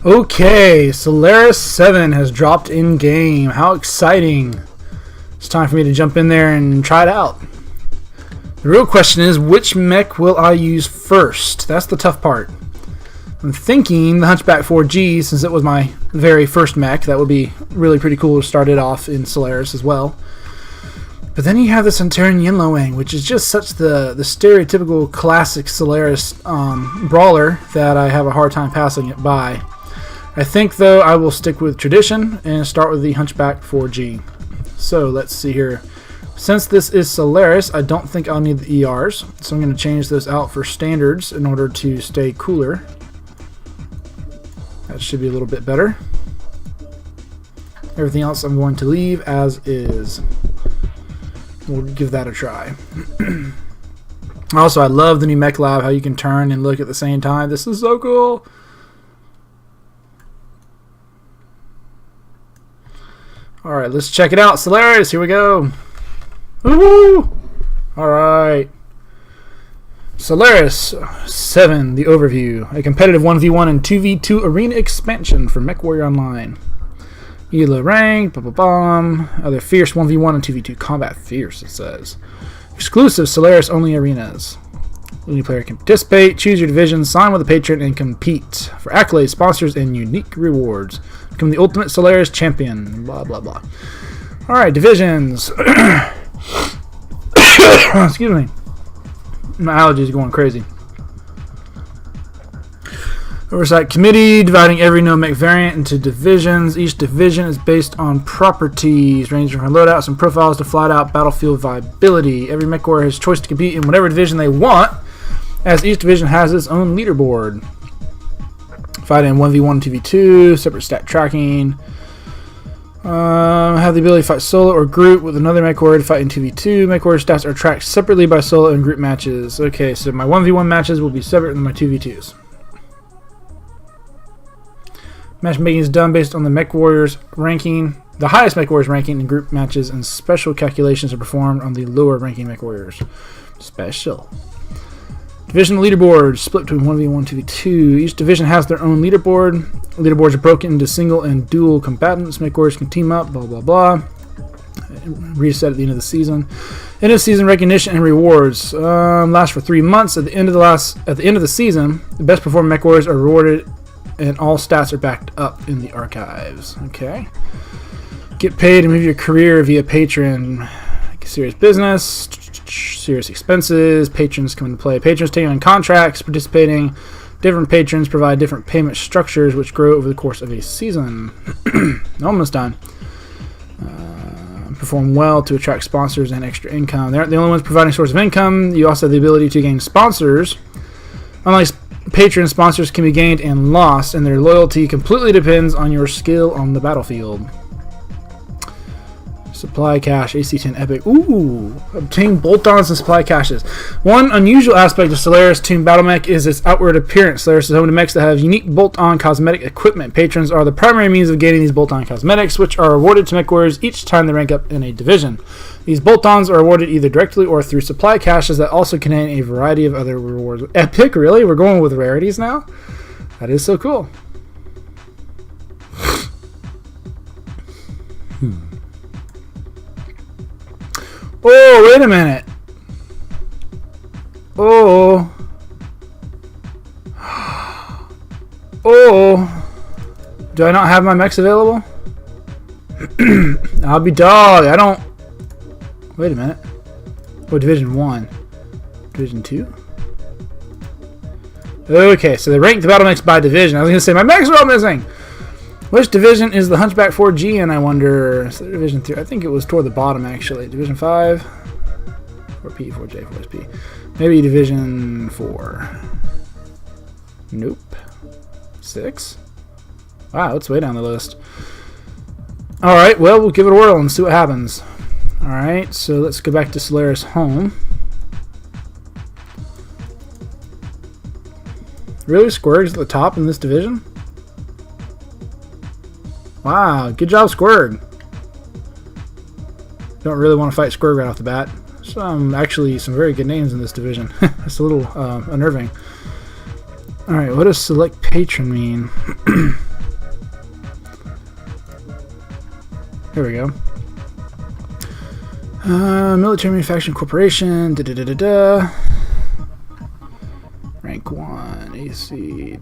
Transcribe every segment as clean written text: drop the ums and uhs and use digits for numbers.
Okay, Solaris7 has dropped in game. How exciting. It's time for me to jump in there and try it out. The real question is, which mech will I use first? That's the tough part. I'm thinking the Hunchback 4G, since it was my very first mech. That would be really pretty cool to start it off in Solaris as well. But then you have the Centurion Yinluang, which is just such the stereotypical classic Solaris brawler that I have a hard time passing it by. I think, though, I will stick with tradition and start with the Hunchback 4G. So let's see here. Since this is Solaris, I don't think I'll need the ERs, so I'm going to change those out for standards in order to stay cooler. That should be a little bit better. Everything else I'm going to leave as is. We'll give that a try. Also, I love the new Mech Lab, how you can turn and look at the same time. This is so cool. Alright, let's check it out. Solaris, here we go. Woo! Alright. Solaris7, the overview. A competitive 1v1 and 2v2 arena expansion for MechWarrior Online. ELO rank, other fierce 1v1 and 2v2 combat fierce, it says. Exclusive Solaris only arenas. Any player can participate, choose your division, sign with a patron, and compete for accolades, sponsors, and unique rewards. Become the ultimate Solaris champion. Blah, blah, blah. Alright, divisions. Excuse me. My allergies are going crazy. Oversight Committee, dividing every no mech variant into divisions. Each division is based on properties, ranging from loadouts and profiles to flat out battlefield viability. Every mech warrior has choice to compete in whatever division they want, as each division has its own leaderboard. Fight in 1v1, 2v2, separate stat tracking. Have the ability to fight solo or group with another mech warrior to fight in 2v2. Mech warrior stats are tracked separately by solo and group matches. Okay, so my 1v1 matches will be separate than my 2v2s. Matchmaking is done based on the mech warrior's ranking, the highest mech warrior's ranking in group matches, and special calculations are performed on the lower ranking mech warriors. Special. Division leaderboards split between 1v1 and 2v2. Each division has their own leaderboard. Leaderboards are broken into single and dual combatants. Mech warriors can team up, blah blah blah. Reset at the end of the season. End of season recognition and rewards last for 3 months. At the end of the season, the best performing mech warriors are rewarded, and all stats are backed up in the archives. Okay. Get paid and move your career via Patreon. Serious business. Serious expenses. Patrons come into play. Patrons taking on contracts, participating. Different patrons provide different payment structures which grow over the course of a season. Almost done. Perform well to attract sponsors and extra income. They aren't the only ones providing source of income. You also have the ability to gain sponsors. Unlike patron, sponsors can be gained and lost, and their loyalty completely depends on your skill on the battlefield. Supply cache, AC-10 Epic. Ooh! Obtain bolt-ons and supply caches. One unusual aspect of Solaris Tomb Battle Mech is its outward appearance. Solaris is home to mechs that have unique bolt-on cosmetic equipment. Patrons are the primary means of gaining these bolt-on cosmetics, which are awarded to mech warriors each time they rank up in a division. These bolt-ons are awarded either directly or through supply caches that also contain a variety of other rewards. Epic, really? We're going with rarities now? That is so cool. Oh, wait a minute. Oh. Oh. Do I not have my mechs available? I'll be dog. I don't... Wait a minute. Oh, Division 1. Division 2? Okay, so they rank the battle mechs by division. I was going to say, my mechs are all missing! Which division is the Hunchback 4G in, I wonder? So Division 3. I think it was toward the bottom, actually. Division 5. 4P, 4J, 4SP. Maybe Division 4. Nope. 6? Wow, it's way down the list. Alright, well, we'll give it a whirl and see what happens. Alright, so let's go back to Solaris Home. Really? Squirg's at the top in this division? Wow, good job, Squirg. Don't really want to fight Squirg right off the bat. Actually some very good names in this division. It's a little unnerving. Alright, what does select patron mean? Here we go. Military Manufacturing Corporation. Rank 1. AC.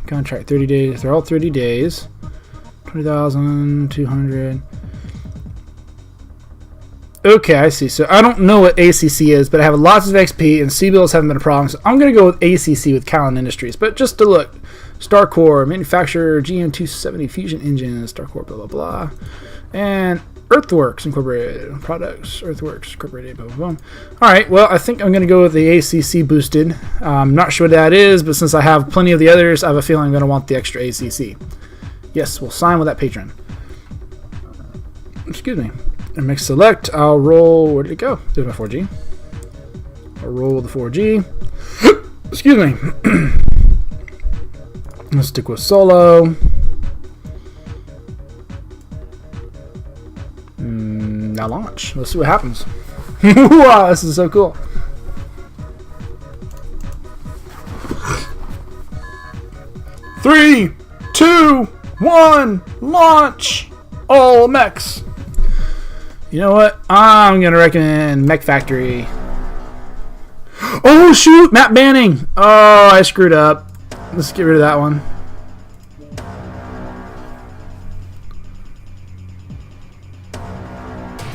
Contract 30 days. They're all 30 days. 20,200. Okay, I see. So I don't know what ACC is, but I have lots of XP, and C-bills haven't been a problem. So I'm going to go with ACC with Callan Industries. But just to look, StarCore, manufacturer, GM270 fusion engine, StarCore, blah, blah, blah. And Earthworks Incorporated, products, Earthworks Incorporated, blah, blah, blah. All right, well, I think I'm going to go with the ACC boosted. I'm not sure what that is, but since I have plenty of the others, I have a feeling I'm going to want the extra ACC. Yes, we'll sign with that patron. Excuse me. And mix select. I'll roll. Where did it go? There's my 4G. I'll roll the 4G. Excuse me. Let's stick with solo. Now launch. Let's see what happens. Wow, this is so cool. Three, two, one, launch! All mechs. You know what? I'm gonna recommend Mech Factory. Oh shoot! Map banning! Oh, I screwed up. Let's get rid of that one.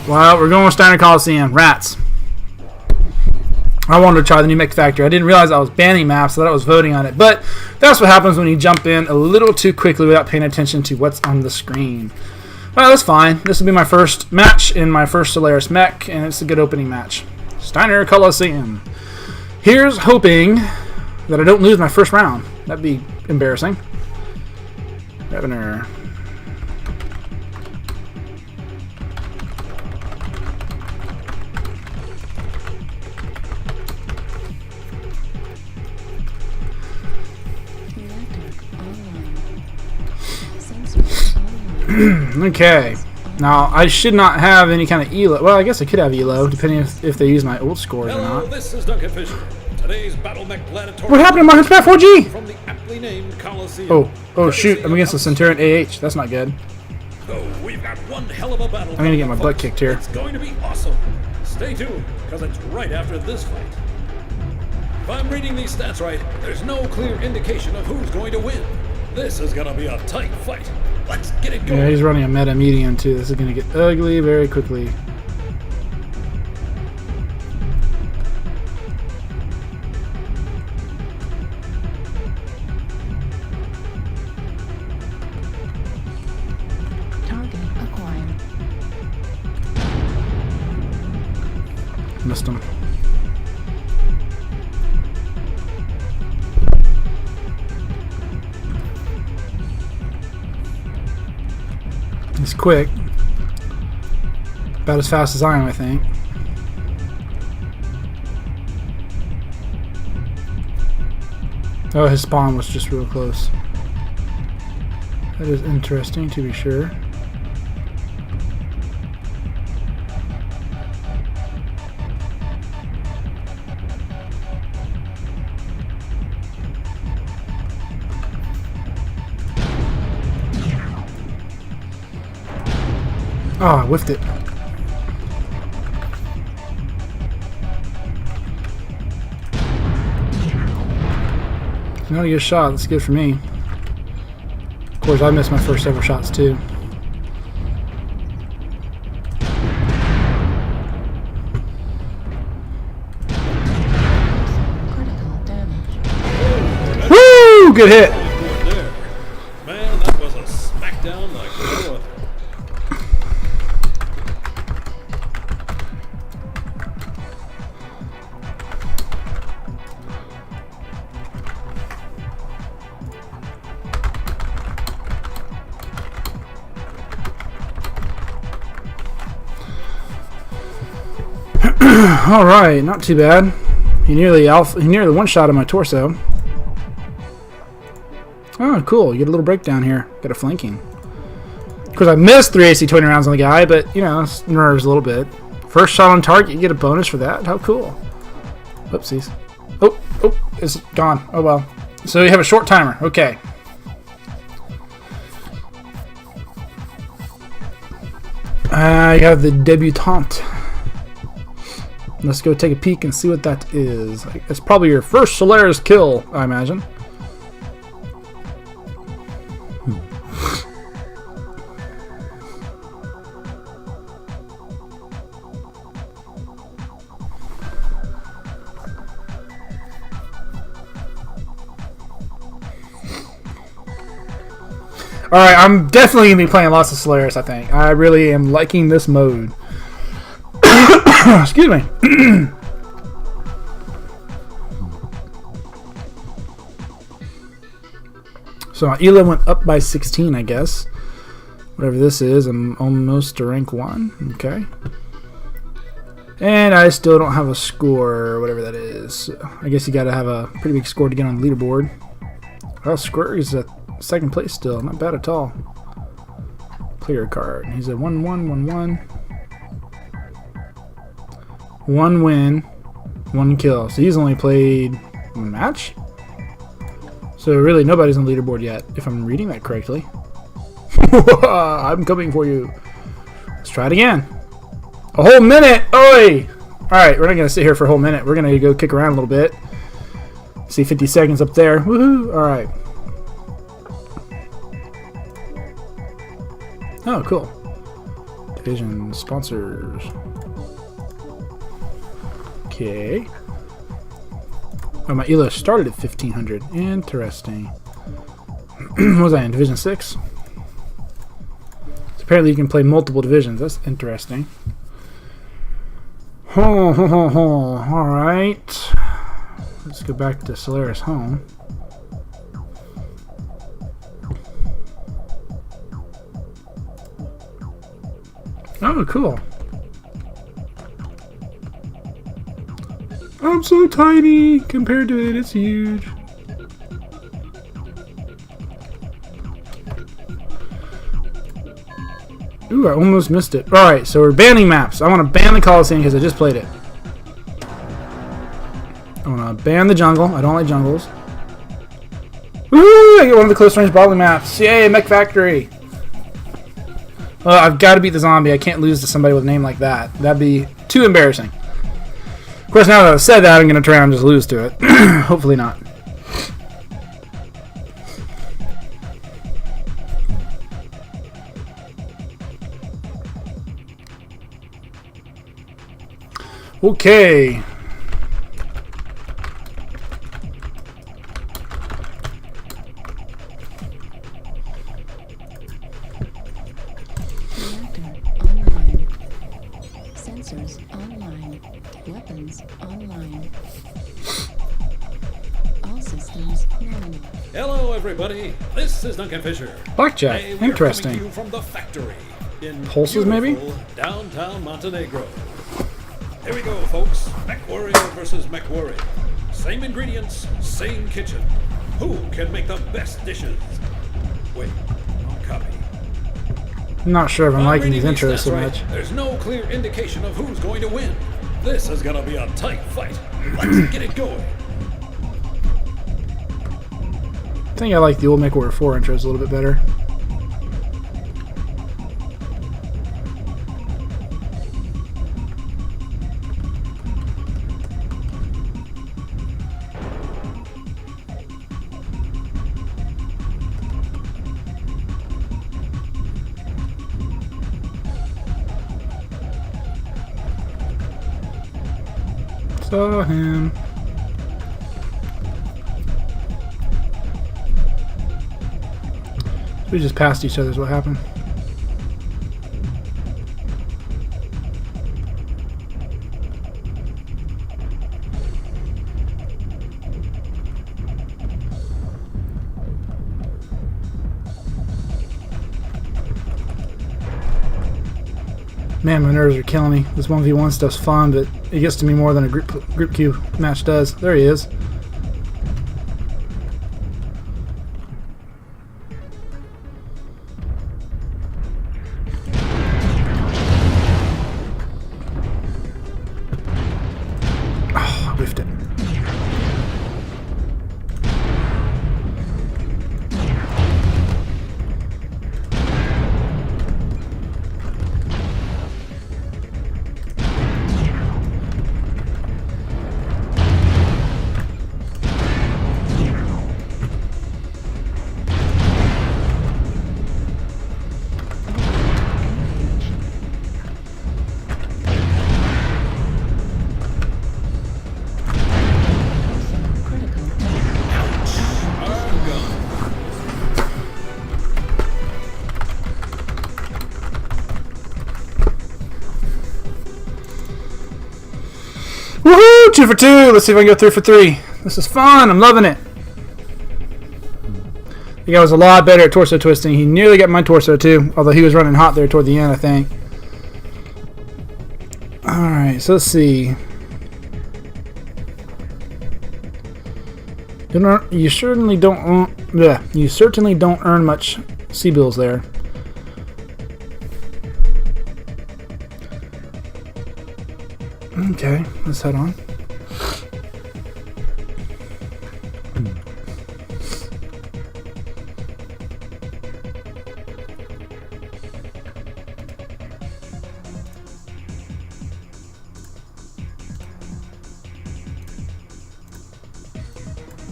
Well, we're going with Steiner Coliseum. Rats. I wanted to try the new Mech Factory. I didn't realize I was banning maps. I thought I was voting on it. But that's what happens when you jump in a little too quickly without paying attention to what's on the screen. Well, that's fine. This will be my first match in my first Solaris mech, and it's a good opening match. Steiner Coliseum. Here's hoping that I don't lose my first round. That'd be embarrassing. Governor. Okay. Now, I should not have any kind of ELO. Well, I guess I could have ELO, depending if they use my old scores or not. This is Duncan Fisher. Today's Battle Mech Gladiator. What happened to my Hunchback 4G? From the aptly named Coliseum. Oh shoot, I'm against the Centurion AH. That's not good. Oh, we've got one hell of a battle. I'm gonna get my butt kicked here. It's going to be awesome. Stay tuned, because it's right after this fight. If I'm reading these stats right, there's no clear indication of who's going to win. This is gonna be a tight fight. Let's get it going. Yeah, he's running a meta medium too. This is gonna get ugly very quickly. Target acquired. Missed him. He's quick. About as fast as I am, I think. Oh, his spawn was just real close. That is interesting, to be sure. Oh, I whiffed it. Not a good shot. That's good for me. Of course, I missed my first several shots too. Critical damage. Woo! Good hit. Man, that was a smackdown like no other. All right, not too bad. He nearly one-shot of my torso. Oh, cool. You get a little breakdown here. Got a flanking. Of course, I missed 3 AC-20 rounds on the guy, but, you know, it nerves a little bit. First shot on target, you get a bonus for that. How cool. Oopsies. Oh, it's gone. Oh, well. So you have a short timer. Okay. now you have the debutante. Let's go take a peek and see what that is. It's probably your first Solaris kill, I imagine. Alright, I'm definitely going to be playing lots of Solaris, I think. I really am liking this mode. Excuse me. So my ELA went up by 16, I guess. Whatever this is, I'm almost to rank 1. Okay. And I still don't have a score, or whatever that is. So I guess you got to have a pretty big score to get on the leaderboard. Oh, Square is at second place still. Not bad at all. Player card. He's at 1-1, 1-1. 1 win, 1 kill. So he's only played 1 match? So really nobody's on the leaderboard yet, if I'm reading that correctly. I'm coming for you. Let's try it again. A whole minute! Oi! Alright, we're not going to sit here for a whole minute. We're going to go kick around a little bit. See 50 seconds up there. Woohoo! Alright. Oh, cool. Division sponsors. Okay. Oh, my ELO started at 1500. Interesting. What was I in? Division 6? So apparently you can play multiple divisions. That's interesting. Alright. Let's go back to Solaris home. Oh, cool. I'm so tiny compared to it. It's huge. Ooh, I almost missed it. Alright, so we're banning maps. I want to ban the Coliseum because I just played it. I want to ban the jungle. I don't like jungles. Woo! I get one of the close range brawling maps. Yay, Mech Factory. Well, I've got to beat the zombie. I can't lose to somebody with a name like that. That'd be too embarrassing. Of course, now that I've said that, I'm going to try and just lose to it. Hopefully not. Okay. Sensors online. Weapons online. All systems known. Hello, everybody. This is Duncan Fisher. Blackjack. Today, we're Interesting. coming to you from the factory in Pulses, maybe? beautiful downtown Montenegro. Here we go, folks. Mech Warrior versus Mech Warrior. Same ingredients, same kitchen. Who can make the best dishes? Wait, wrong copy. I'm not sure if I'm liking reading these intros stats so right, much. There's no clear indication of who's going to win. This is gonna be a tight fight. Let's get it going. I think I like the old MechWarrior 4 intros a little bit better. Saw him. We just passed each other is what happened. Man, my nerves are killing me. This 1v1 stuff's fun, but it gets to me more than a group queue match does. There he is. Oh, I whiffed it. Woohoo! 2 for 2. Let's see if I can go 3 for 3. This is fun. I'm loving it. The guy was a lot better at torso twisting. He nearly got my torso too, although he was running hot there toward the end, I think. Alright, so let's see. You certainly don't earn much C-bills there. Okay, let's head on.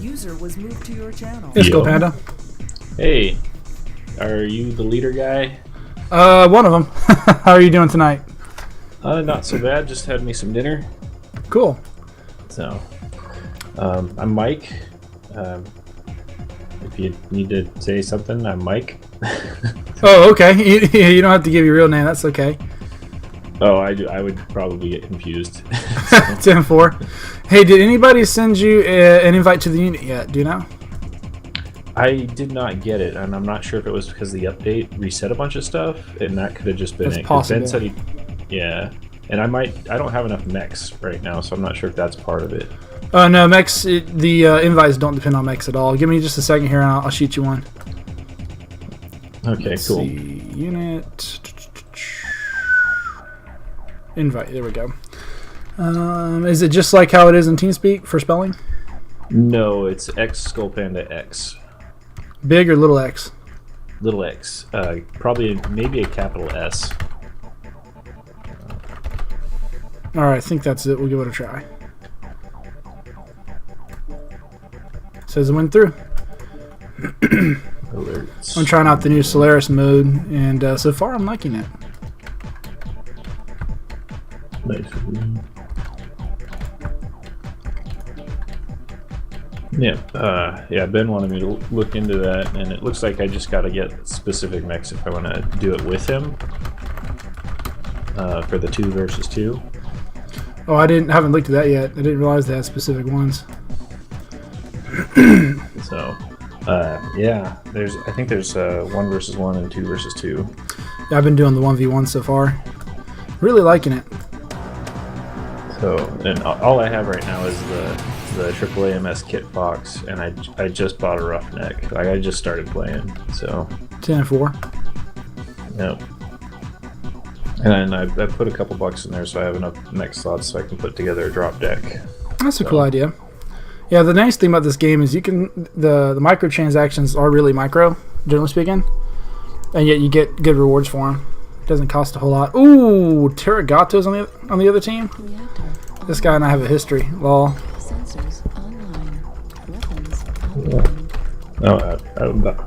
User was moved to your channel. Let's go, Panda. Hey, are you the leader guy? One of them. How are you doing tonight? Not so bad. Just had me some dinner. Cool. So, I'm Mike. If you need to say something, I'm Mike. Oh, okay. You don't have to give your real name. That's okay. Oh, I do. I would probably get confused. 10-4. Hey, did anybody send you an invite to the unit yet? Do you know? I did not get it, and I'm not sure if it was because the update reset a bunch of stuff, and that could have just been That's it. 'Cause possible. Ben said yeah, and I don't have enough mechs right now, so I'm not sure if that's part of it. No, mechs. The invites don't depend on mechs at all. Give me just a second here, and I'll shoot you one. Okay, Let's cool. see. Unit invite. There we go. Is it just like how it is in TeamSpeak for spelling? No, it's X Skull Panda X. Big or little X? Little X. Probably maybe a capital S. All right, I think that's it. We'll give it a try. Says it went through. Alerts. I'm trying out the new Solaris mode, and so far I'm liking it. Nice. Yeah, Ben wanted me to look into that, and it looks like I just got to get specific mechs if I want to do it with him for the 2 versus 2. Oh, haven't looked at that yet. I didn't realize they had specific ones. So, yeah, I think there's 1 versus 1 and 2 versus 2. Yeah, I've been doing the 1v1 so far. Really liking it. So, and all I have right now is the AAA MS Kit box, and I just bought a Roughneck. Like, I just started playing, so 10-4. no. And then I put a couple bucks in there so I have enough mech slots so I can put together a drop deck. That's a cool idea. Yeah, the nice thing about this game is the microtransactions are really micro, generally speaking, and yet you get good rewards for them. It doesn't cost a whole lot. Ooh, Terragato's on the other team. Reactor. This guy and I have a history. Lol. Sensors online. Weapons online. Oh,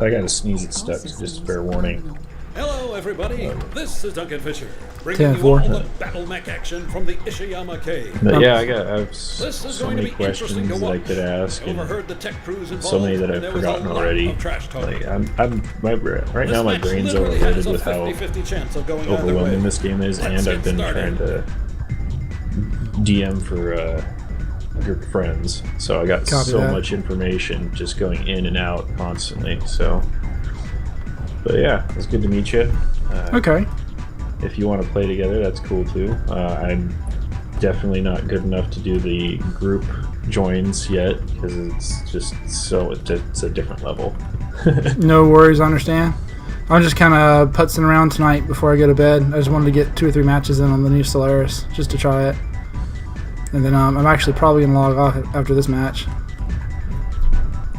I gotta sneeze it stuck, so just fair warning. Hello, everybody. This is Duncan Fisher, 10-4. bringing you all the battle mech action from the Ishiyama Cave. But yeah, I have This is so going to many be interesting questions to that I watch. could ask, I and overheard the tech crews involved. so many that and I've there was a forgotten lot already. of trash talk. Like, right now my This match brain's literally overloaded has a with how 50-50 chance of going either overwhelming way. this game is, Let's and I've get been started. trying to DM for a group of friends, so I got Copy so that. much information just going in and out constantly. So, but yeah, it's good to meet you. Okay. If you want to play together, that's cool too. I'm definitely not good enough to do the group joins yet because it's a different level. No worries, I understand. I'm just kind of putzing around tonight before I go to bed. I just wanted to get 2 or 3 matches in on the new Solaris just to try it. And then I'm actually probably going to log off after this match.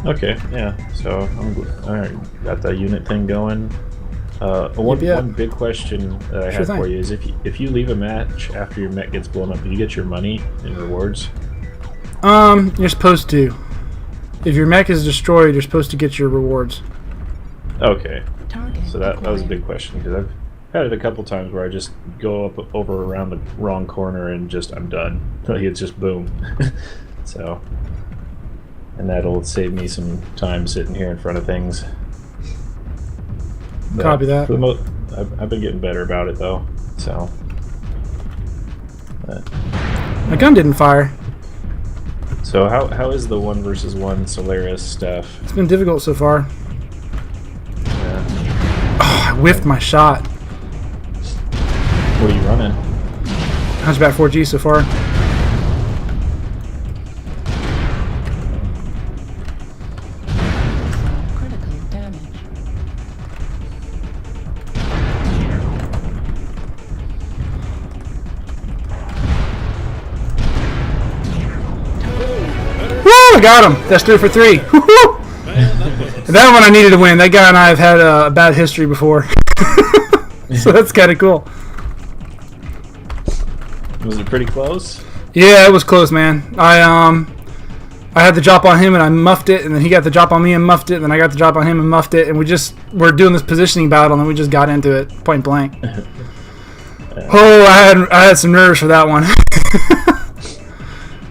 Okay, yeah. So alright, got the unit thing going. One big question that I Sure have thing. for you is if you leave a match after your mech gets blown up, do you get your money and rewards? You're supposed to. If your mech is destroyed, you're supposed to get your rewards. Okay, Target. so that was a acquired. big question because I've had it a couple times where I just go up over around the wrong corner and just I'm done. Like it's just boom. So, and that'll save me some time sitting here in front of things. But Copy that. For the I've been getting better about it though. So, but, My gun didn't fire. So how is the 1 versus 1 Solaris stuff? It's been difficult so far. Yeah. Oh, I whiffed my shot. What are you running? Hunchback 4G so far. Critical damage. Woo! I got him. That's 3 for 3. Woo-hoo! That one I needed to win. That guy and I have had a bad history before. So that's kind of cool. Was it pretty close? Yeah, it was close, man. I had the drop on him and I muffed it, and then he got the drop on me and muffed it, and then I got the drop on him and muffed it, and we're doing this positioning battle, and we just got into it point blank. Oh, I had some nerves for that one.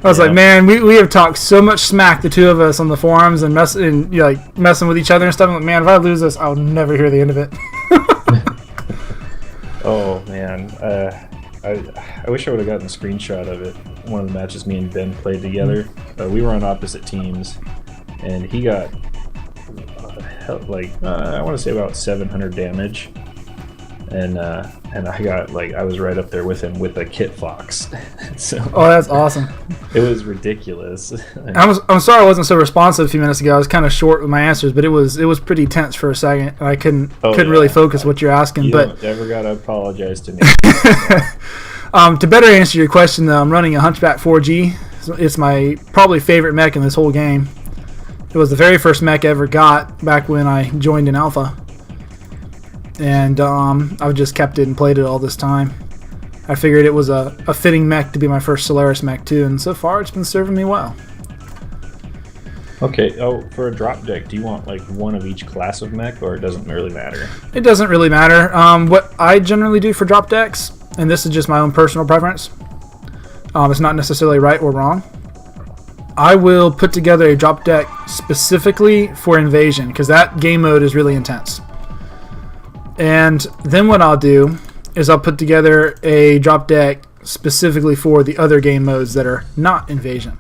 I was like, man, we have talked so much smack, the two of us, on the forums and messing with each other and stuff. I'm like, man, if I lose this, I'll never hear the end of it. Oh man, I wish I would have gotten a screenshot of it. One of the matches me and Ben played together. We were on opposite teams, and he got I want to say about 700 damage, and I got I was right up there with him with a Kit Fox. So oh, that's awesome. it was ridiculous. I'm sorry I wasn't so responsive a few minutes ago. I was kind of short with my answers, but it was pretty tense for a second. I couldn't really focus what you're asking. You but don't ever gotta apologize to me. To better answer your question, though, I'm running a Hunchback 4G. It's my probably favorite mech in this whole game. It was the very first mech I ever got back when I joined in Alpha. And I've just kept it and played it all this time. I figured it was a fitting mech to be my first Solaris mech too, and so far it's been serving me well. Okay, for a drop deck, do you want one of each class of mech, or it doesn't really matter? It doesn't really matter. What I generally do for drop decks, and this is just my own personal preference, it's not necessarily right or wrong, I will put together a drop deck specifically for Invasion, because that game mode is really intense. And then what I'll do is I'll put together a drop deck specifically for the other game modes that are not Invasion.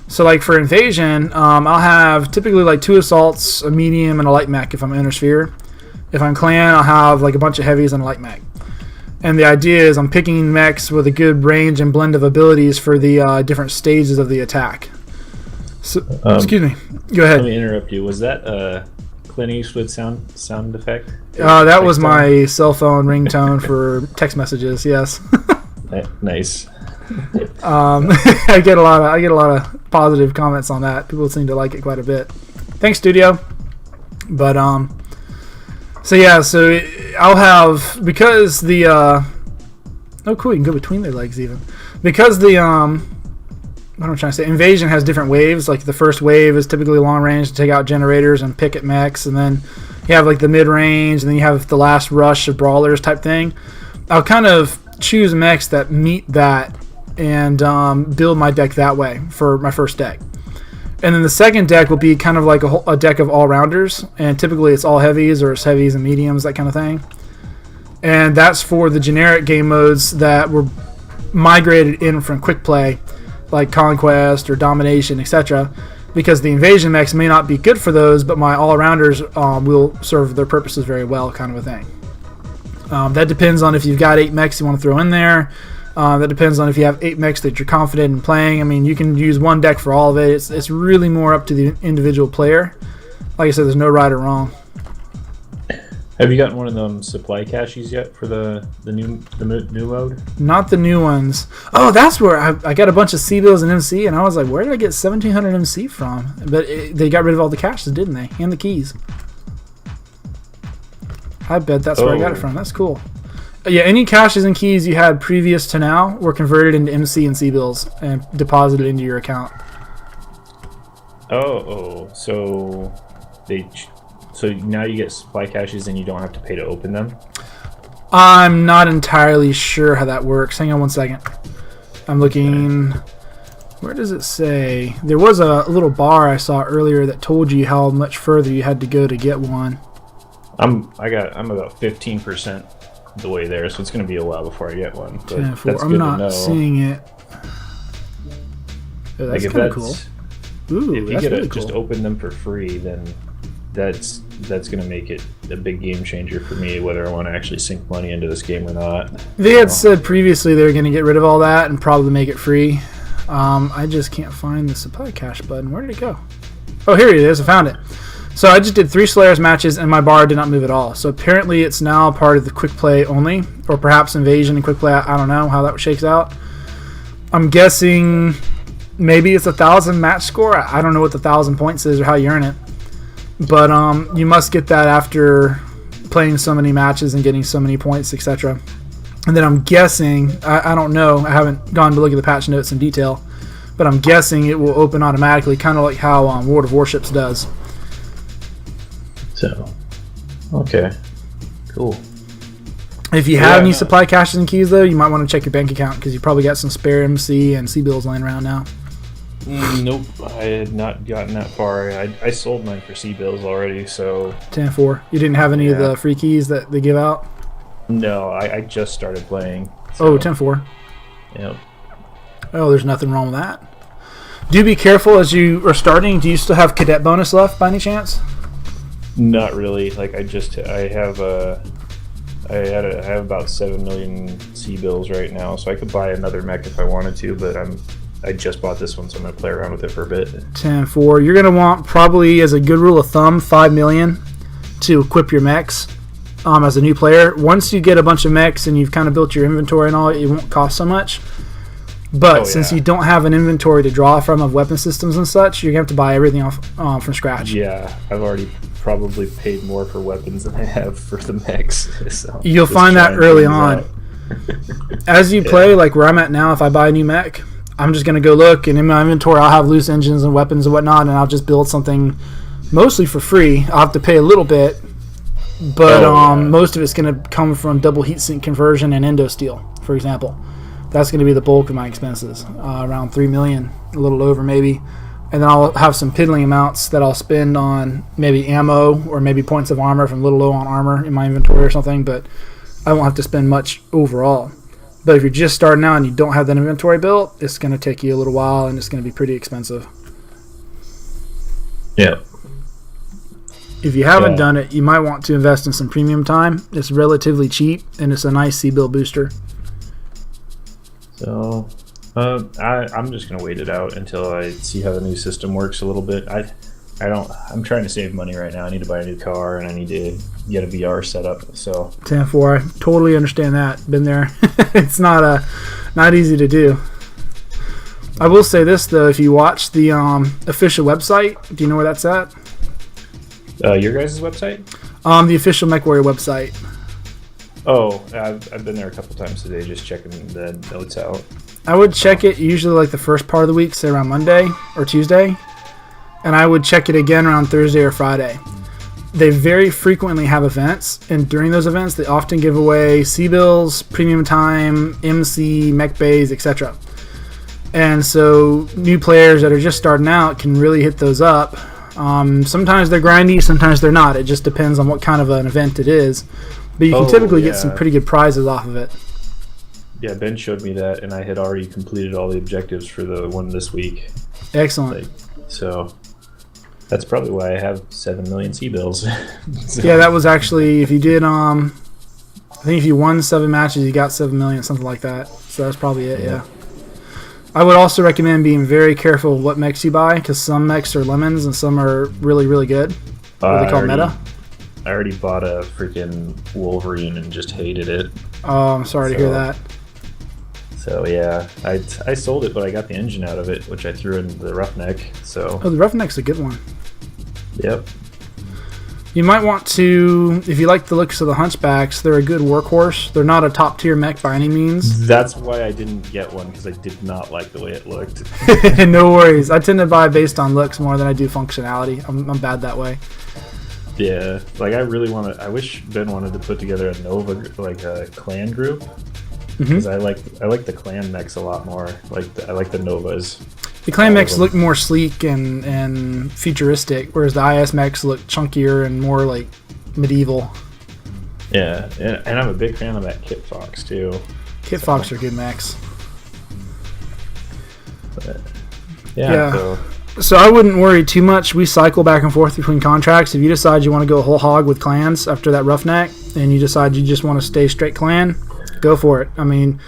So for Invasion, I'll have typically 2 assaults, a medium, and a light mech if I'm Inner Sphere. If I'm Clan, I'll have a bunch of heavies and a light mech. And the idea is I'm picking mechs with a good range and blend of abilities for the different stages of the attack. So, excuse me. Go ahead. Let me interrupt you. Was that Clint Eastwood sound effect? That was my cell phone ringtone for text messages. Yes. Nice. I get a lot of positive comments on that. People seem to like it quite a bit. Thanks, studio. But so I'll have, because the oh cool, you can go between their legs even, because the what am I trying to say? Invasion has different waves. The first wave is typically long range to take out generators and pick at mechs, and then you have the mid range, and then you have the last rush of brawlers type thing. I'll kind of choose mechs that meet that and build my deck that way for my first deck. And then the second deck will be kind of a deck of all-rounders, and typically it's all heavies or it's heavies and mediums, that kind of thing. And that's for the generic game modes that were migrated in from quick play, like Conquest or Domination, etc. Because the Invasion mechs may not be good for those, but my all-rounders will serve their purposes very well, kind of a thing. That depends on if you've got 8 mechs you want to throw in there. That depends on if you have 8 mechs that you're confident in playing. I mean, you can use one deck for all of it. It's really more up to the individual player. Like I said, there's no right or wrong. Have you gotten one of them supply caches yet for the new mode? Not the new ones. Oh, that's where I got a bunch of C-bills and MC, and I was like, where did I get 1,700 MC from? But they got rid of all the caches, didn't they? And the keys. I bet that's where I got it from. That's cool. Yeah, any caches and keys you had previous to now were converted into MC and C-bills and deposited into your account. So now you get supply caches and you don't have to pay to open them? I'm not entirely sure how that works. Hang on one second. I'm looking. Where does it say? There was a little bar I saw earlier that told you how much further you had to go to get one. I'm about 15% the way there, so it's going to be a while before I get one. But that's I'm not seeing it. Oh, that's kind of cool. Ooh, if you that's get really just cool. open them for free, then that's going to make it a big game changer for me, whether I want to actually sink money into this game or not. They had said previously they were going to get rid of all that and probably make it free. I just can't find the supply cache button. Where did it go? Oh, here it is. I found it. So I just did 3 Solaris matches and my bar did not move at all. So apparently it's now part of the quick play only, or perhaps invasion and quick play. I don't know how that shakes out. I'm guessing maybe it's 1,000 match score. I don't know what the 1,000 points is or how you earn it. But you must get that after playing so many matches and getting so many points, etc. And then I'm guessing, I don't know, I haven't gone to look at the patch notes in detail, but I'm guessing it will open automatically, kind of like how World of Warships does. So, okay, cool. If you have any supply caches and keys, though, you might want to check your bank account because you probably got some spare MC and C-bills laying around now. Nope, I had not gotten that far. I sold mine for C-bills already, so... 10-4. You didn't have any of the free keys that they give out? No, I just started playing. So. Oh, 10-4. Yep. Oh, there's nothing wrong with that. Do be careful as you are starting. Do you still have cadet bonus left by any chance? Not really. Like I have about 7 million C-bills right now, so I could buy another mech if I wanted to, but I just bought this one, so I'm going to play around with it for a bit. 10-4. You're going to want, probably as a good rule of thumb, 5 million to equip your mechs as a new player. Once you get a bunch of mechs and you've kind of built your inventory and all, it won't cost so much. But since you don't have an inventory to draw from of weapon systems and such, you're going to have to buy everything off from scratch. Yeah, I've already probably paid more for weapons than I have for the mechs. So you'll find that early on. As you play, like where I'm at now, if I buy a new mech, I'm just going to go look, and in my inventory I'll have loose engines and weapons and whatnot, and I'll just build something mostly for free. I'll have to pay a little bit, but most of it's going to come from double heatsink conversion and endo steel, for example. That's going to be the bulk of my expenses, around 3 million, a little over maybe. And then I'll have some piddling amounts that I'll spend on maybe ammo or maybe points of armor if I'm a little low on armor in my inventory or something, but I won't have to spend much overall. But if you're just starting out and you don't have that inventory built, it's going to take you a little while and it's going to be pretty expensive. Yeah. If you haven't done it, you might want to invest in some premium time. It's relatively cheap and it's a nice C-bill booster. So, I'm just gonna wait it out until I see how the new system works a little bit. I'm trying to save money right now. I need to buy a new car and I need to get a VR set up. So 10-4, I totally understand that. Been there. It's not easy to do. I will say this though: if you watch the official website, do you know where that's at? Your guys' website? The official MechWarrior website. Oh, I've been there a couple times today, just checking the notes out. I would check it usually like the first part of the week, say around Monday or Tuesday, and I would check it again around Thursday or Friday. They very frequently have events, and during those events, they often give away C-bills, premium time, MC, mech bays, etc. And so new players that are just starting out can really hit those up. Sometimes they're grindy, sometimes they're not. It just depends on what kind of an event it is. But you can typically get some pretty good prizes off of it. Yeah, Ben showed me that, and I had already completed all the objectives for the one this week. Excellent. So that's probably why I have 7 million C-bills. So. Yeah, that was actually, if you did, I think if you won 7 matches, you got 7 million, something like that. So that's probably it, yeah. I would also recommend being very careful what mechs you buy, because some mechs are lemons and some are really, really good. What are they called, meta? I already bought a freaking Wolverine and just hated it. Oh, I'm sorry to hear that. So yeah, I sold it, but I got the engine out of it, which I threw in the Roughneck. So. Oh, the Roughneck's a good one. Yep. You might want to, if you like the looks of the Hunchbacks, they're a good workhorse. They're not a top tier mech by any means. That's why I didn't get one, because I did not like the way it looked. No worries. I tend to buy based on looks more than I do functionality. I'm bad that way. Yeah, like I wish Ben wanted to put together a Nova, like a clan group, because I like the clan mechs a lot more. I like the Novas. The clan mechs look more sleek and futuristic, whereas the IS mechs look chunkier and more like medieval. Yeah, and I'm a big fan of that Kit Fox too. Kit Fox are good mechs. But, yeah. So So I wouldn't worry too much. We cycle back and forth between contracts. If you decide you want to go whole hog with clans after that roughneck, and you decide you just want to stay straight clan, go for it. I mean,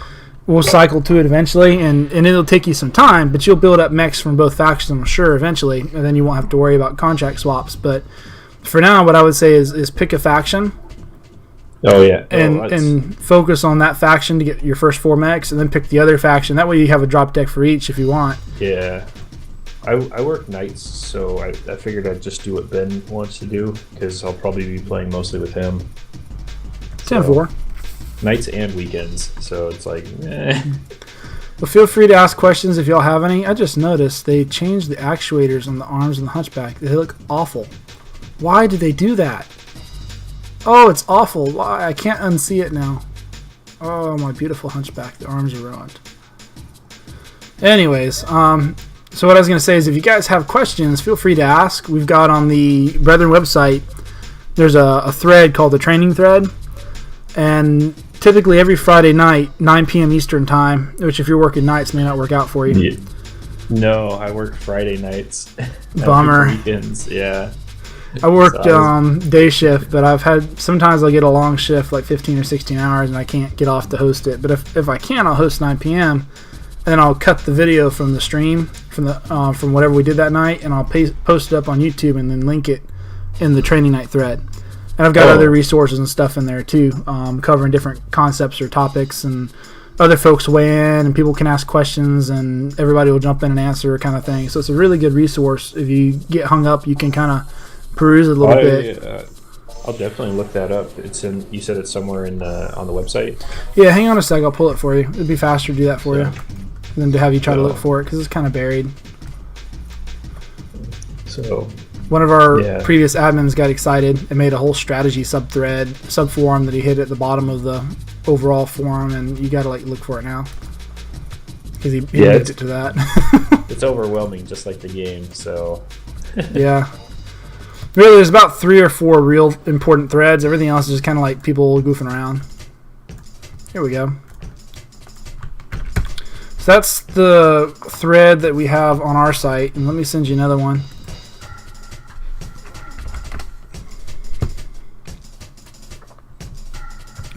we'll cycle to it eventually, and it'll take you some time, but you'll build up mechs from both factions, I'm sure, eventually, and then you won't have to worry about contract swaps. But for now, what I would say is pick a faction. Oh yeah, and focus on that faction to get your first 4 mechs, and then pick the other faction. That way you have a drop deck for each if you want. Yeah, I work nights, so I figured I'd just do what Ben wants to do, because I'll probably be playing mostly with him. 10-4. Nights and weekends, so it's like, eh. Well, feel free to ask questions if y'all have any. I just noticed they changed the actuators on the arms and the Hunchback. They look awful. Why did they do that? Oh, it's awful. Why? I can't unsee it now. Oh, my beautiful Hunchback. The arms are ruined. Anyways, so what I was going to say is if you guys have questions, feel free to ask. We've got on the Brethren website, there's a thread called the Training Thread. And typically every Friday night, 9 p.m. Eastern time, which if you're working nights may not work out for you. Yeah. No, I work Friday nights. Bummer. Weekends, yeah. I worked day shift, but sometimes I'll get a long shift, like 15 or 16 hours, and I can't get off to host it. But if I can, I'll host 9 p.m. and then I'll cut the video from the stream from whatever we did that night, and I'll post it up on YouTube and then link it in the training night thread. And I've got other resources and stuff in there too, covering different concepts or topics, and other folks weigh in, and people can ask questions, and everybody will jump in and answer, kind of thing. So it's a really good resource. If you get hung up, you can kind of peruse it a little bit. I'll definitely look that up. It's in. You said it's somewhere on the website. Yeah, hang on a sec. I'll pull it for you. It'd be faster to do that for you than to have you try to look for it, because it's kind of buried. So one of our previous admins got excited and made a whole strategy sub-forum that he hid at the bottom of the overall forum, and you got to look for it now, because he linked it to that. It's overwhelming, just like the game. So yeah. Really, there's about 3 or 4 real important threads. Everything else is just kind of like people goofing around. Here we go. So that's the thread that we have on our site. And let me send you another one.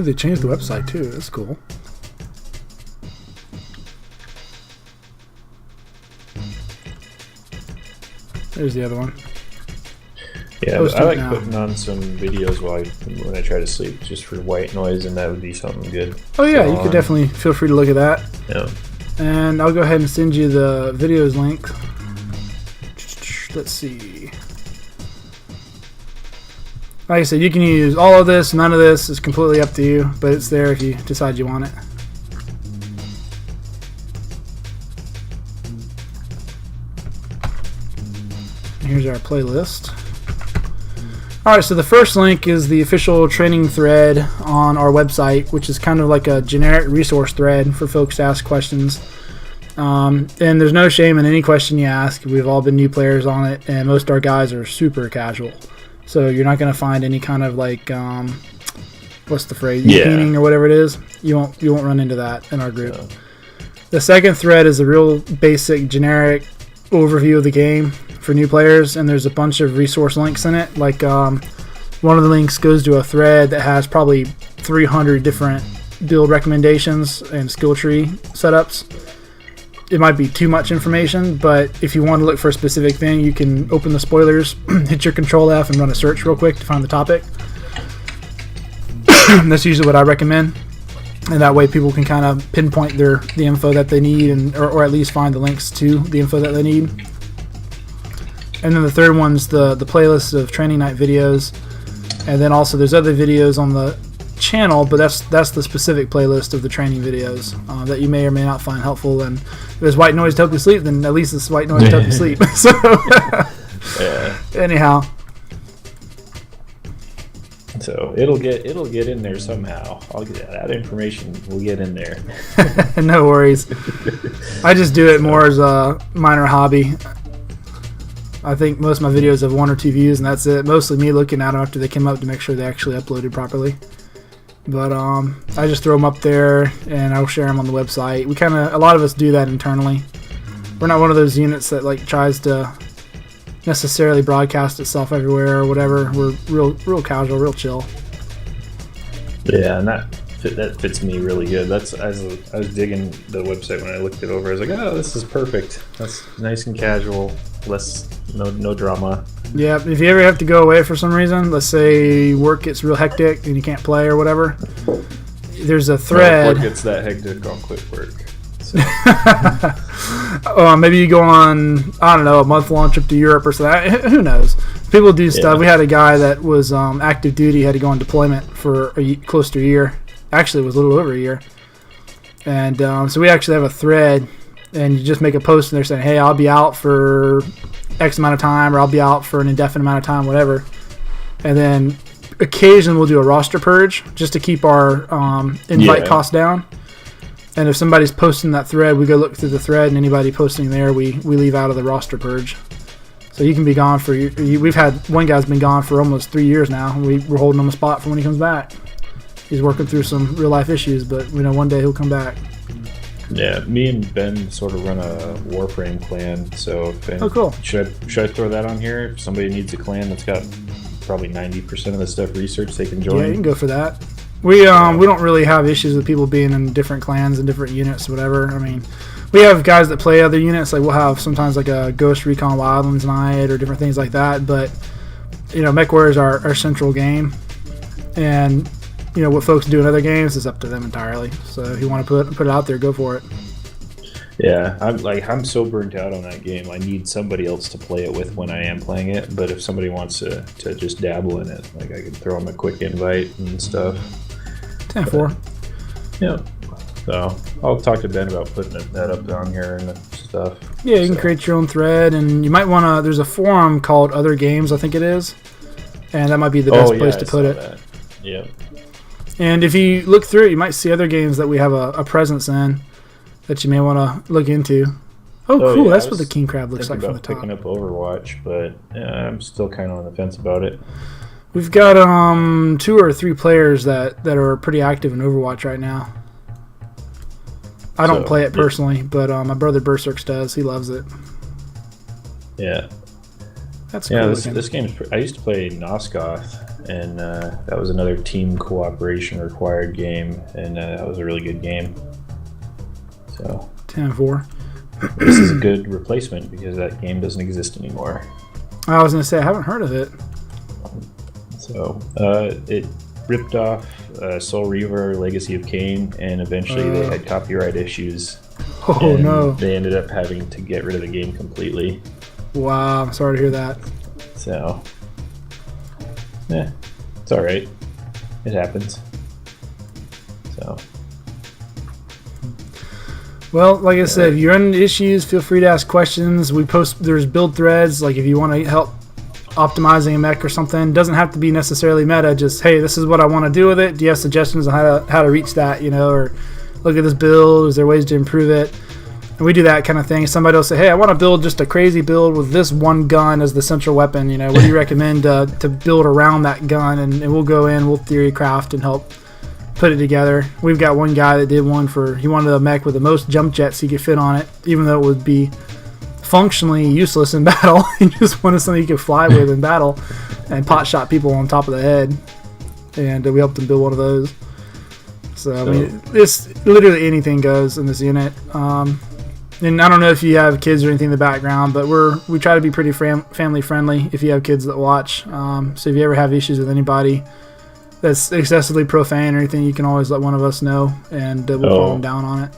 Ooh, they changed the website too. That's cool. There's the other one. Yeah, I like putting on some videos when I try to sleep, just for white noise, and that would be something good. Oh yeah, you could definitely feel free to look at that. Yeah. And I'll go ahead and send you the videos link. Let's see. Like I said, you can use all of this, none of this. It's completely up to you, but it's there if you decide you want it. Here's our playlist. Alright, so the first link is the official training thread on our website, which is kind of like a generic resource thread for folks to ask questions. And there's no shame in any question you ask. We've all been new players on it, and most of our guys are super casual. So you're not going to find any kind of what's the phrase? Meaning or whatever it is. You won't run into that in our group. Yeah. The second thread is a real basic, generic overview of the game for new players, and there's a bunch of resource links in it. Like one of the links goes to a thread that has probably 300 different build recommendations and skill tree setups. It might be too much information, but if you want to look for a specific thing, you can open the spoilers, hit your Control F, and run a search real quick to find the topic. That's usually what I recommend, and that way people can kind of pinpoint the info that they need, or at least find the links to the info that they need. And then the third one's the playlist of training night videos, and then also there's other videos on the channel, but that's the specific playlist of the training videos that you may or may not find helpful. And if there's white noise to help you sleep, then at least it's white noise to help you sleep. So anyhow, so it'll get in there somehow. I'll get that information. Will get in there. No worries. I just do it more as a minor hobby. I think most of my videos have 1 or 2 views, and that's it. Mostly me looking at them after they came up to make sure they actually uploaded properly. But I just throw them up there, and I'll share them on the website. A lot of us do that internally. We're not one of those units that like tries to necessarily broadcast itself everywhere or whatever. We're real casual, real chill. Yeah, and that fits me really good. That's I was digging the website when I looked it over. I was like, oh, this is perfect. That's nice and casual, no drama. Yeah, if you ever have to go away for some reason, let's say work gets real hectic and you can't play or whatever, there's a thread. Work gets that hectic, I'll quit work. So. Maybe you go on, I don't know, a month-long trip to Europe or something. Who knows? People do stuff. Yeah. We had a guy that was active duty, had to go on deployment for close to a year. Actually, it was a little over a year. And so we actually have a thread, and you just make a post in there saying, hey, I'll be out for X amount of time, or I'll be out for an indefinite amount of time, whatever. And then occasionally we'll do a roster purge just to keep our invite costs down. And if somebody's posting that thread, we go look through the thread, and anybody posting there, we leave out of the roster purge. So you can be gone for... We've had one guy's been gone for almost 3 years now, and we're holding him a spot for when he comes back. He's working through some real-life issues, but we know one day he'll come back. Yeah, me and Ben sort of run a Warframe clan, so... Cool. Should I throw that on here? If somebody needs a clan that's got probably 90% of the stuff researched, they can join? Yeah, you can go for that. We don't really have issues with people being in different clans and different units, whatever. I mean, we have guys that play other units. Like we'll have sometimes like a Ghost Recon Wildlands night or different things like that. But MechWarrior is our central game, and what folks do in other games is up to them entirely. So if you want to put it out there, go for it. Yeah, I'm so burnt out on that game. I need somebody else to play it with when I am playing it. But if somebody wants to just dabble in it, like I could throw them a quick invite and stuff. 10-4. Yeah. So I'll talk to Ben about putting that up on here and stuff. Yeah, you can create your own thread, and you might want to. There's a forum called Other Games, I think it is, and that might be the best place to put it. That. Yeah. And if you look through it, you might see other games that we have a presence in that you may want to look into. Oh, cool! Yeah, that's what the king crab looks like from the top. Picking up Overwatch, but I'm still kind of on the fence about it. We've got 2 or 3 players that are pretty active in Overwatch right now. I don't play it personally, but my brother Berserks does. He loves it. Yeah. That's cool. Yeah, this game. I used to play Nosgoth, and that was another team cooperation required game, and that was a really good game. So 10-4. This is a good replacement because that game doesn't exist anymore. I was going to say I haven't heard of it. So it ripped off Soul Reaver, Legacy of Kain, and eventually they had copyright issues. Oh no! They ended up having to get rid of the game completely. Wow, I'm sorry to hear that. So, it's all right. It happens. So. Well, like I said, if you're in issues, feel free to ask questions. There's build threads. Like if you want to help optimizing a mech or something, doesn't have to be necessarily meta. Just hey, this is what I want to do with it. Do you have suggestions on how to reach that? Or look at this build. Is there ways to improve it? And we do that kind of thing. Somebody will say, hey, I want to build just a crazy build with this one gun as the central weapon. What do you recommend to build around that gun? And we'll go in, we'll theory craft and help put it together. We've got one guy that did one he wanted a mech with the most jump jets he could fit on it, even though it would be functionally useless in battle. He just wanted something he could fly with in battle and pot shot people on top of the head. And we helped him build one of those. So I mean, this literally anything goes in this unit. And I don't know if you have kids or anything in the background, but we try to be pretty family friendly if you have kids that watch. So if you ever have issues with anybody that's excessively profane or anything, you can always let one of us know, and we'll calm them down on it.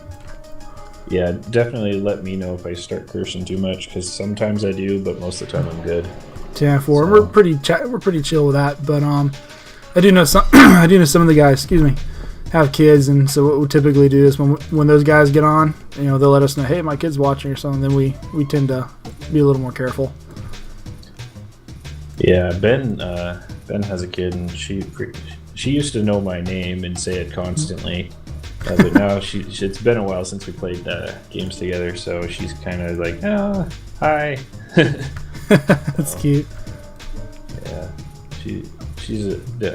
Yeah, definitely let me know if I start cursing too much, because sometimes I do, but most of the time I'm good. 10-4. So. We're pretty chill with that, but I do know some some of the guys, have kids, and so what we'll typically do is when those guys get on, they'll let us know, hey, my kid's watching or something. Then we tend to be a little more careful. Yeah, Ben has a kid, and she used to know my name and say it constantly. But now it's been a while since we played games together, so she's kind of like, oh, hi. That's cute. Yeah,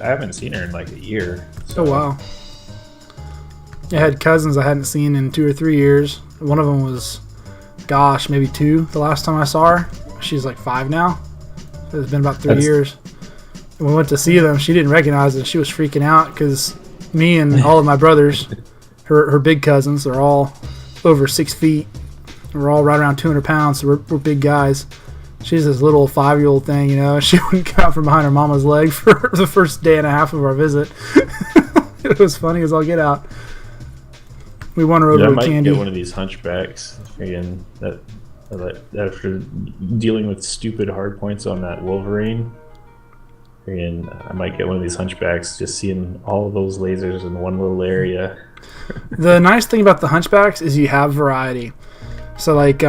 I haven't seen her in like a year. So. Oh wow. I had cousins I hadn't seen in 2 or 3 years. One of them was gosh, maybe 2 the last time I saw her. She's like 5 now. It's been about 3 years. And we went to see them. She didn't recognize it. She was freaking out because me and all of my brothers, her big cousins, are all over 6 feet. We're all right around 200 pounds, so we're big guys. She's this little 5-year-old thing, you know. She wouldn't come out from behind her mama's leg for the first day and a half of our visit. It was funny as all get out. We won her over with candy. I might get one of these hunchbacks again. That after dealing with stupid hard points on that Wolverine, and I might get one of these hunchbacks. Just seeing all of those lasers in one little area. The nice thing about the hunchbacks is you have variety. So like the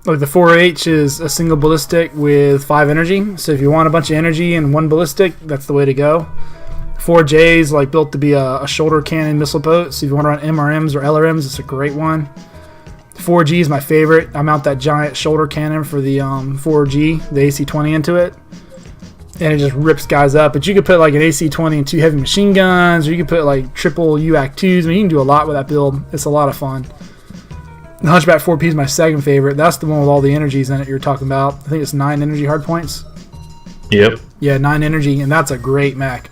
4H is a single ballistic with 5 energy. So if you want a bunch of energy and 1 ballistic, that's the way to go. 4J is like built to be a shoulder cannon missile boat. So if you want to run MRMs or LRMs, it's a great one. 4G is my favorite. I mount that giant shoulder cannon for the 4G, the AC-20 into it, and it just rips guys up. But you could put like an AC-20 and 2 heavy machine guns, or you could put like triple UAC-2s. I mean, you can do a lot with that build. It's a lot of fun. The Hunchback 4P is my second favorite. That's the one with all the energies in it you're talking about. I think it's 9 energy hard points. Yep. Yeah, 9 energy, and that's a great mech.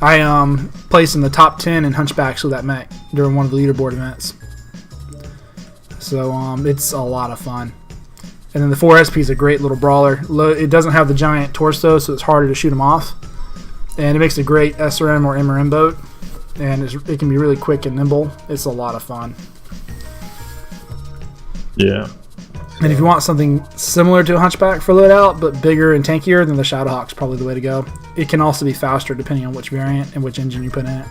I placed in the top 10 in Hunchbacks with that mech during one of the leaderboard events. So it's a lot of fun. And then the 4SP is a great little brawler. It doesn't have the giant torso, so it's harder to shoot them off. And it makes a great SRM or MRM boat. And it can be really quick and nimble. It's a lot of fun. Yeah. And if you want something similar to a Hunchback for loadout, but bigger and tankier, then the Shadowhawk's probably the way to go. It can also be faster depending on which variant and which engine you put in it.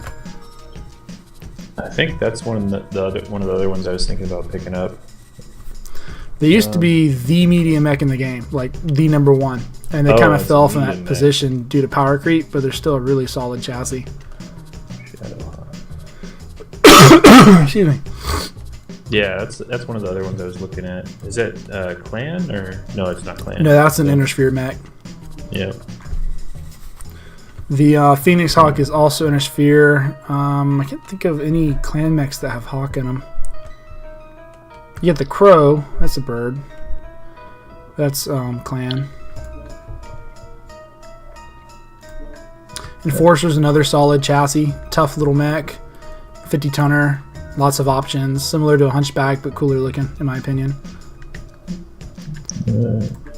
I think that's one of the other ones I was thinking about picking up. They used to be the medium mech in the game, like the number 1. And they kind of fell from that position due to power creep, but they're still a really solid chassis. Excuse me. Yeah, that's one of the other ones I was looking at. Is it Clan or no? It's not Clan. No, that's an Intersphere mech. Yeah. The Phoenix Hawk is also Intersphere. I can't think of any Clan mechs that have Hawk in them. You get the Crow. That's a bird. That's Clan. Enforcer's another solid chassis. Tough little mech. 50-tonner. Lots of options, similar to a Hunchback, but cooler looking, in my opinion.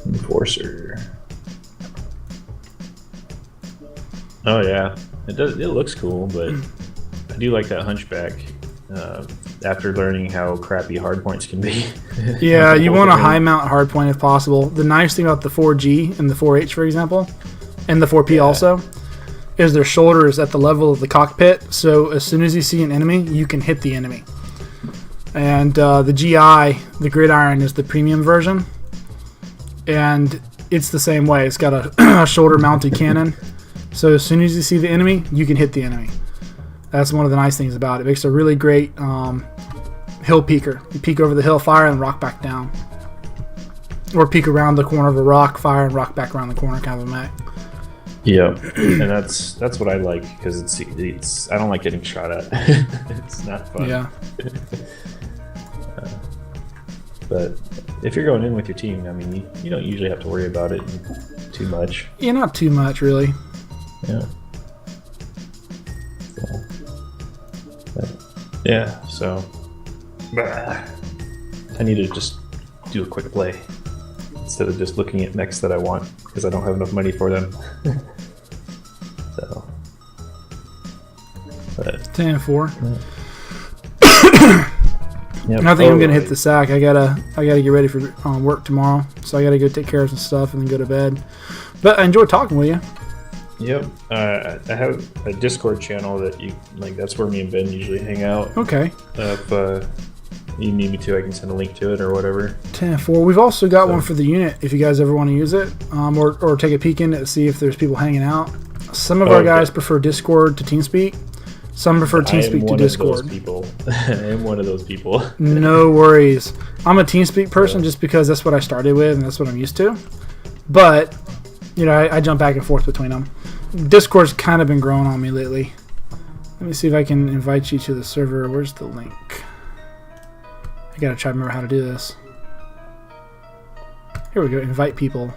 Enforcer. Oh yeah, it does. It looks cool, but I do like that Hunchback. After learning how crappy hardpoints can be. Yeah, you want a high mount hardpoint if possible. The nice thing about the 4G and the 4H, for example, and the 4P also, is their shoulder is at the level of the cockpit, so as soon as you see an enemy, you can hit the enemy. And the GI, the Gridiron, is the premium version, and it's the same way. It's got a shoulder-mounted cannon, so as soon as you see the enemy, you can hit the enemy. That's one of the nice things about it. It makes a really great hill peeker. You peek over the hill, fire, and rock back down. Or peek around the corner of a rock, fire, and rock back around the corner, kind of a mech. Yeah, and that's what I like, because it's I don't like getting shot at. It's not fun. Yeah. But if you're going in with your team, I mean, you don't usually have to worry about it too much. Yeah, not too much, really. Yeah. So I need to just do a quick play instead of just looking at mechs that I want, because I don't have enough money for them. So, but 10-4. Yep. I think I'm gonna hit the sack. I gotta get ready for work tomorrow, so I gotta go take care of some stuff and then go to bed. But I enjoyed talking with you. Yep. I have a Discord channel that you like. That's where me and Ben usually hang out. Okay. If you need me to, I can send a link to it or whatever. 10-4. We've also got one for the unit if you guys ever want to use it, or take a peek in it to see if there's people hanging out. Some of our guys prefer Discord to TeamSpeak. Some prefer TeamSpeak to Discord. I am one of those people. No worries. I'm a TeamSpeak person just because that's what I started with and that's what I'm used to. But, you know, I jump back and forth between them. Discord's kind of been growing on me lately. Let me see if I can invite you to the server. Where's the link? I gotta try to remember how to do this. Here we go. Invite people.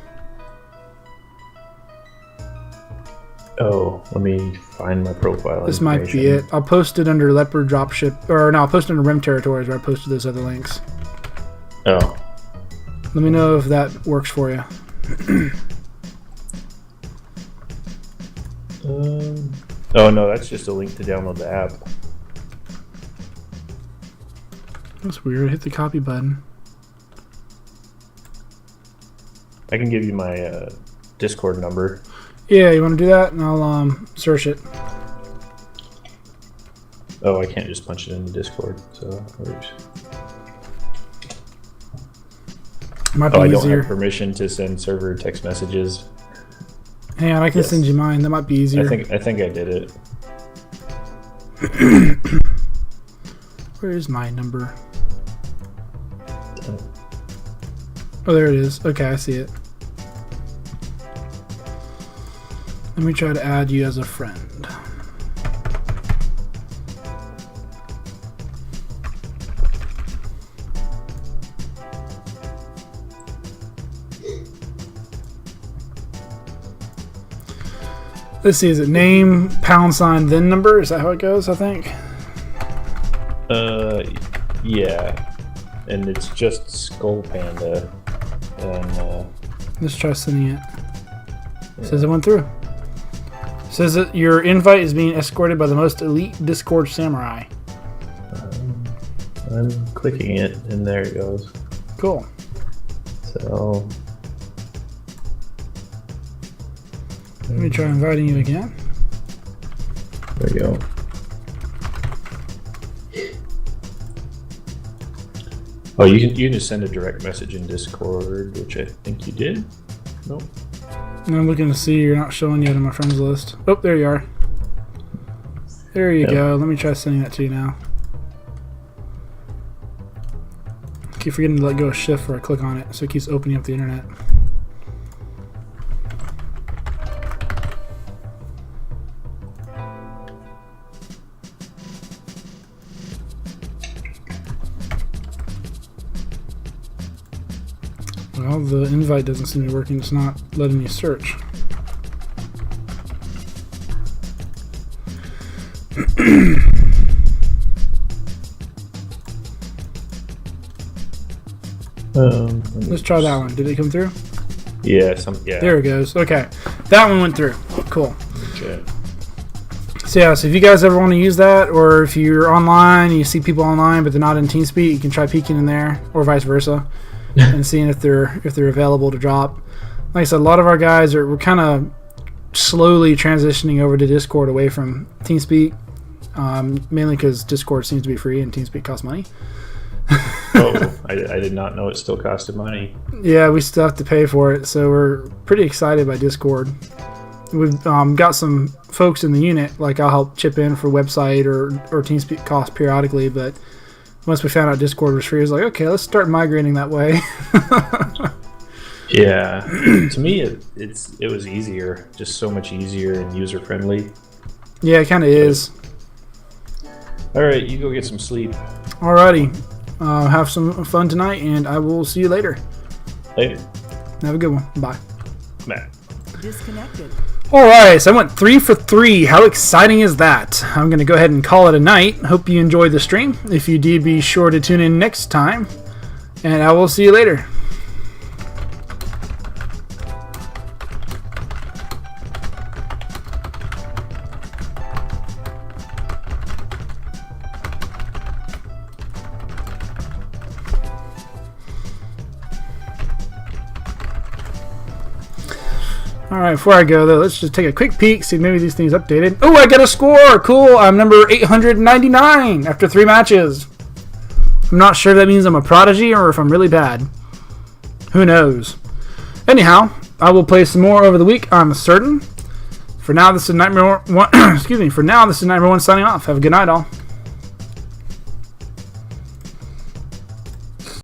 Oh, let me find my profile. This might be it. I'll post it under Leopard Dropship, or no, I'll post it under Rim Territories where I posted those other links. Oh. Let me know if that works for you. Oh no, that's just a link to download the app. That's weird. Hit the copy button. I can give you my Discord number. Yeah, you want to do that? And I'll search it. Oh, I can't just punch it in the Discord. So. Might be I don't easier. have permission to send server text messages. Hang on, I can Yes. send you mine. That might be easier. I think I did it. Where is my number? Oh, there it is. Okay, I see it. Let me try to add you as a friend. Let's see, is it name, #, then number? Is that how it goes, I think? Yeah. And it's just Skull Panda. And, Let's try sending it. Says it went through. Says that your invite is being escorted by the most elite Discord samurai. I'm clicking it, and there it goes. Cool. So... Let me try inviting you again. There we go. Oh, you can just send a direct message in Discord, which I think you did. Nope. And I'm looking to see you're not showing yet on my friends list. Oh, there you are. There you go. Let me try sending that to you now. I keep forgetting to let go of shift where I click on it, so it keeps opening up the internet. Well, the invite doesn't seem to be working. It's not letting me search. Let's try that one. Did it come through? Yeah, yeah. There it goes. Okay. That one went through. Cool. Okay. So yeah, so if you guys ever want to use that, or if you're online and you see people online but they're not in TeamSpeak, you can try peeking in there, or vice versa, and seeing if they're available to drop. Like I said, a lot of our guys we're kind of slowly transitioning over to Discord away from TeamSpeak, mainly because Discord seems to be free and TeamSpeak costs money. Oh, I did not know it still costed money. Yeah, we still have to pay for it, so we're pretty excited by Discord. We've got some folks in the unit, like I'll help chip in for website or TeamSpeak costs periodically, but once we found out Discord was free, I was like, okay, let's start migrating that way. Yeah, to me it was easier, just so much easier and user friendly. Yeah, it kind of is. All right, you go get some sleep. Alrighty, have some fun tonight, and I will see you later. Later. Have a good one. Bye. Matt. Disconnected. Alright, so I went 3 for 3. How exciting is that? I'm going to go ahead and call it a night. Hope you enjoyed the stream. If you did, be sure to tune in next time, and I will see you later. Alright, before I go though, let's just take a quick peek, see if maybe these things updated. Oh, I got a score! Cool! I'm number 899 after 3 matches. I'm not sure if that means I'm a prodigy or if I'm really bad. Who knows? Anyhow, I will play some more over the week, I'm certain. For now, this is Nightmare 1. Excuse me. For now, this is Nightmare 1 signing off. Have a good night, all.